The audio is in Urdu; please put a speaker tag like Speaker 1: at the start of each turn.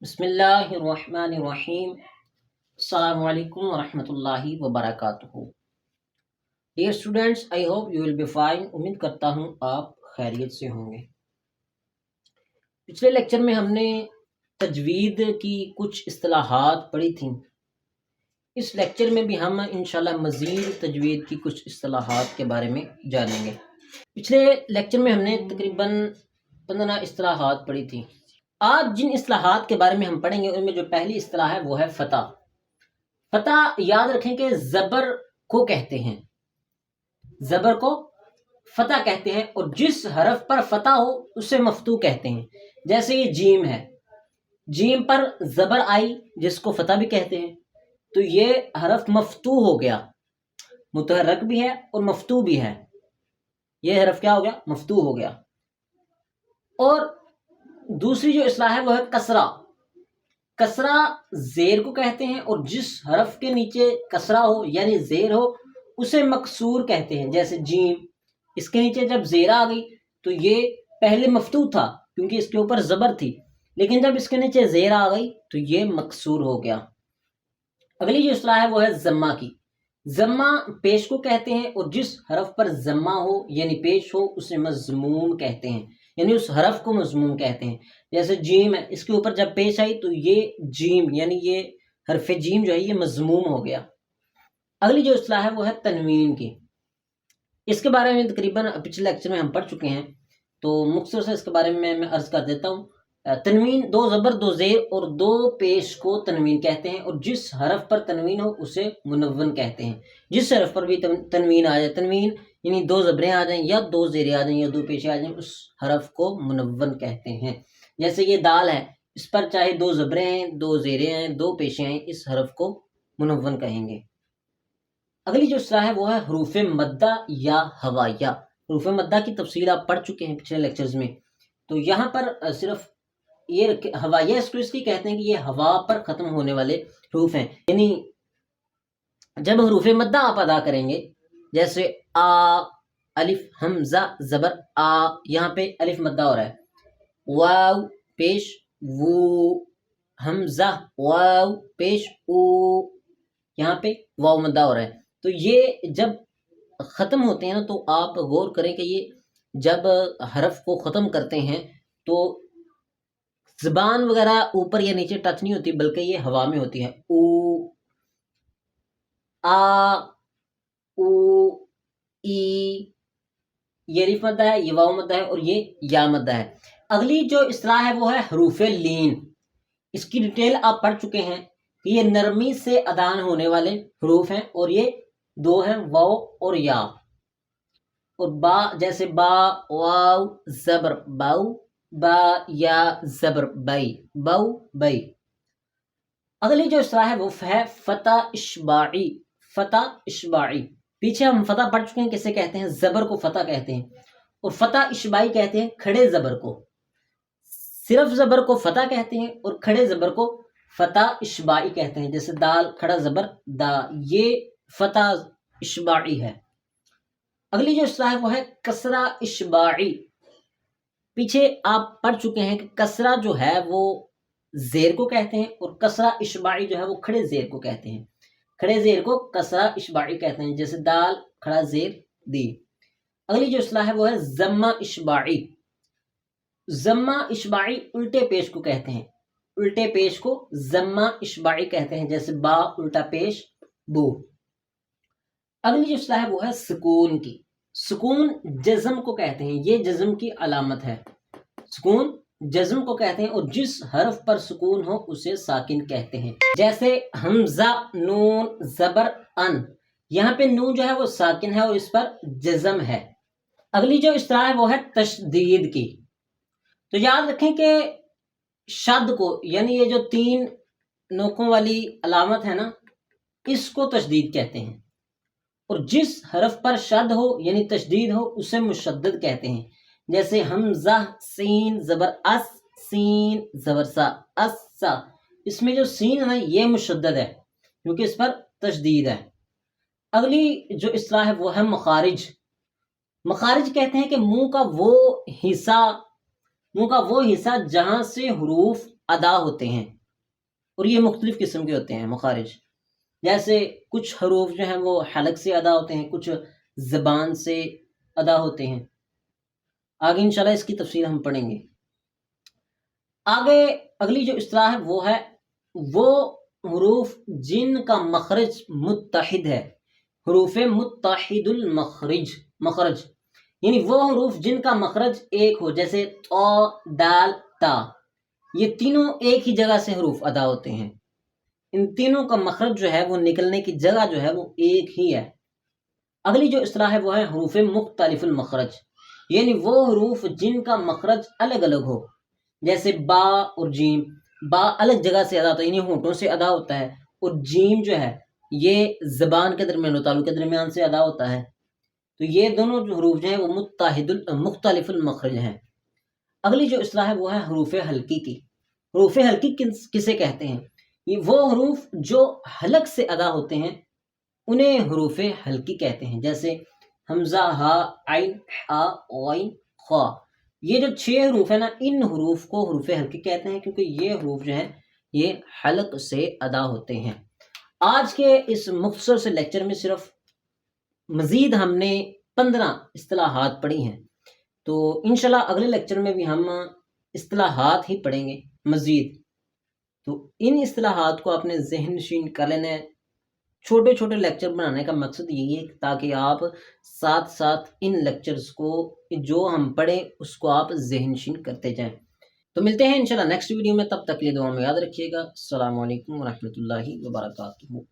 Speaker 1: بسم اللہ الرحمن الرحیم۔ السلام علیکم ورحمۃ اللہ وبرکاتہ۔ Dear students, I hope you will be fine. امید کرتا ہوں آپ خیریت سے ہوں گے۔ پچھلے لیکچر میں ہم نے تجوید کی کچھ اصطلاحات پڑھی تھیں۔ اس لیکچر میں بھی ہم انشاءاللہ مزید تجوید کی کچھ اصطلاحات کے بارے میں جانیں گے۔ پچھلے لیکچر میں ہم نے تقریباً 15 اصطلاحات پڑھی تھیں۔ آج جن اصطلاحات کے بارے میں ہم پڑھیں گے ان میں جو پہلی اصطلاح ہے وہ ہے فتح۔ فتح یاد رکھیں کہ زبر کو کہتے ہیں، زبر کو فتح کہتے ہیں، اور جس حرف پر فتح ہو اسے مفتوح کہتے ہیں۔ جیسے یہ جیم ہے، جیم پر زبر آئی جس کو فتح بھی کہتے ہیں، تو یہ حرف مفتوح ہو گیا، متحرک بھی ہے اور مفتوح بھی ہے۔ یہ حرف کیا ہو گیا؟ مفتوح ہو گیا۔ اور دوسری جو اصطلاح ہے وہ ہے کسرہ۔ کسرہ زیر کو کہتے ہیں، اور جس حرف کے نیچے کسرہ ہو یعنی زیر ہو اسے مکسور کہتے ہیں۔ جیسے جیم، اس کے نیچے جب زیر آ گئی تو یہ پہلے مفتوح تھا کیونکہ اس کے اوپر زبر تھی، لیکن جب اس کے نیچے زیر آ گئی تو یہ مکسور ہو گیا۔ اگلی جو اصطلاح ہے وہ ہے ضمہ کی۔ ضمہ پیش کو کہتے ہیں، اور جس حرف پر ضمہ ہو یعنی پیش ہو اسے مضموم کہتے ہیں، یعنی اس حرف کو مضموم کہتے ہیں۔ جیسے جیم ہے، اس کے اوپر جب پیش آئی تو یہ جیم یعنی یہ حرف جیم جو ہے یہ مضموم ہو گیا۔ اگلی جو اصطلاح ہے وہ ہے تنوین کی۔ اس کے بارے میں تقریباً پچھلے لیکچر میں ہم پڑھ چکے ہیں، تو مختصر سے اس کے بارے میں عرض کر دیتا ہوں۔ تنوین دو زبر، دو زیر اور دو پیش کو تنوین کہتے ہیں، اور جس حرف پر تنوین ہو اسے منون کہتے ہیں۔ جس حرف پر بھی تنوین آ جائے، تنوین یعنی دو زبریں آ جائیں یا دو زیریں آ جائیں یا دو پیشیں آ جائیں، اس حرف کو منون کہتے ہیں۔ جیسے یہ دال ہے، اس پر چاہے دو زبریں ہیں، دو زیریں ہیں، دو پیشیں ہیں، اس حرف کو منون کہیں گے۔ اگلی جو اصطلاح ہے وہ ہے حروف مدہ یا ہوائیہ۔ حروف مدہ کی تفصیل آپ پڑھ چکے ہیں پچھلے لیکچرز میں، تو یہاں پر صرف یہ ہوائیہ اس کی کہتے ہیں کہ یہ ہوا پر ختم ہونے والے حروف ہیں، یعنی جب حروف مدہ آپ ادا کریں گے، جیسے آ، الف حمزہ زبر آ، یہاں پہ الف مدہ ہو رہا ہے، واو پیش وو، حمزہ واو پیش او، یہاں پہ واو مدہ ہو رہا ہے۔ تو یہ جب ختم ہوتے ہیں نا تو آپ غور کریں کہ یہ جب حرف کو ختم کرتے ہیں تو زبان وغیرہ اوپر یا نیچے ٹچ نہیں ہوتی، بلکہ یہ ہوا میں ہوتی ہے۔ او، آ، او، ای، یہ الف مدہ ہے، یہ واو مدہ ہے، اور یہ یا مدہ ہے۔ اگلی جو اصطلاح ہے وہ ہے حروف لین۔ اس کی ڈیٹیل آپ پڑھ چکے ہیں کہ یہ نرمی سے ادان ہونے والے حروف ہیں، اور یہ دو ہیں، واو اور یا۔ اور با، جیسے با واو زبر باؤ، با یا زبر بئی، بو بئی۔ اگلی جو اصطلاح ہے وہ ہے فتح اشباعی۔ فتح اشباعی، پیچھے ہم فتح پڑھ چکے ہیں، کسے کہتے ہیں؟ زبر کو فتح کہتے ہیں، اور فتح اشباعی کہتے ہیں کھڑے زبر کو۔ صرف زبر کو فتح کہتے ہیں اور کھڑے زبر کو فتح اشباعی کہتے ہیں۔ جیسے دال کھڑا زبر دا، یہ فتح اشباعی ہے۔ اگلی جو اصطلاح ہے وہ ہے کسرہ اشباعی۔ پیچھے آپ پڑھ چکے ہیں کہ کسرہ جو ہے وہ زیر کو کہتے ہیں، اور کسرہ اشباعی جو ہے وہ کھڑے زیر کو کہتے ہیں۔ کھڑے زیر کو کسرہ اشباعی کہتے ہیں، جیسے دال کھڑا زیر دی۔ اگلی جو اصطلاح ہے وہ ہے ضمہ اشباعی۔ ضمہ اشباعی الٹے پیش کو کہتے ہیں، الٹے پیش کو ضمہ اشباعی کہتے ہیں، جیسے با الٹا پیش بو۔ اگلی جو اصطلاح ہے وہ ہے سکون کی۔ سکون جزم کو کہتے ہیں، یہ جزم کی علامت ہے۔ سکون جزم کو کہتے ہیں، اور جس حرف پر سکون ہو اسے ساکن کہتے ہیں۔ جیسے حمزہ نون زبر ان، یہاں پہ نون جو ہے وہ ساکن ہے اور اس پر جزم ہے۔ اگلی جو اصطلاح ہے وہ ہے تشدید کی۔ تو یاد رکھیں کہ شد کو، یعنی یہ جو تین نوکوں والی علامت ہے نا، اس کو تشدید کہتے ہیں، اور جس حرف پر شد ہو یعنی تشدید ہو اسے مشدد کہتے ہیں۔ جیسے حمزہ سین زبر اس، سین زبر سا، اس سا، اس میں جو سین ہے نا یہ مشدد ہے کیونکہ اس پر تشدید ہے۔ اگلی جو اصطلاح ہے وہ ہے مخارج۔ مخارج کہتے ہیں کہ منہ کا وہ حصہ جہاں سے حروف ادا ہوتے ہیں، اور یہ مختلف قسم کے ہوتے ہیں مخارج. جیسے کچھ حروف جو ہیں وہ حلق سے ادا ہوتے ہیں، کچھ زبان سے ادا ہوتے ہیں. آگے انشاءاللہ اس کی تفصیل ہم پڑھیں گے. آگے اگلی جو اصطلاح ہے وہ حروف جن کا مخرج متحد ہے، حروف متحد مخرج، یعنی وہ حروف جن کا مخرج ایک ہو، جیسے طا، دال، تا، یہ تینوں ایک ہی جگہ سے حروف ادا ہوتے ہیں. ان تینوں کا مخرج جو ہے وہ نکلنے کی جگہ جو ہے وہ ایک ہی ہے. اگلی جو اصطلاح ہے وہ ہے حروف مختلف المخرج، یعنی وہ حروف جن کا مخرج الگ الگ ہو، جیسے با اور جیم. با الگ جگہ سے ادا ہوتا ہے، یعنی ہونٹوں سے ادا ہوتا ہے، اور جیم جو ہے یہ زبان کے درمیان و تالو کے درمیان سے ادا ہوتا ہے. تو یہ دونوں جو حروف جو ہیں وہ مختلف المخرج ہیں. اگلی جو اصطلاح ہے وہ ہے حروف حلقی کی. حروف حلقی کسے کہتے ہیں؟ یہ وہ حروف جو حلق سے ادا ہوتے ہیں انہیں حروف حلقی کہتے ہیں. جیسے حمزہ، ہا، عین، حا، غین، خا. یہ جو 6 حروف ہیں نا، ان حروف کو حروف حلقی کہتے ہیں، کیونکہ یہ حروف جو ہیں یہ حلق سے ادا ہوتے ہیں. آج کے اس مختصر سے لیکچر میں صرف مزید ہم نے 15 اصطلاحات پڑھی ہیں. تو انشاءاللہ اگلے لیکچر میں بھی ہم اصطلاحات ہی پڑھیں گے مزید. تو ان اصطلاحات کو آپ نے ذہن نشین کر لینا ہے. چھوٹے چھوٹے لیکچر بنانے کا مقصد یہی ہے تاکہ آپ ساتھ ساتھ ان لیکچرز کو جو ہم پڑھیں اس کو آپ ذہن نشین کرتے جائیں. تو ملتے ہیں انشاءاللہ نیکسٹ ویڈیو میں، تب تک کے لیے دعا میں یاد رکھیے گا. السلام علیکم ورحمۃ اللہ وبرکاتہ.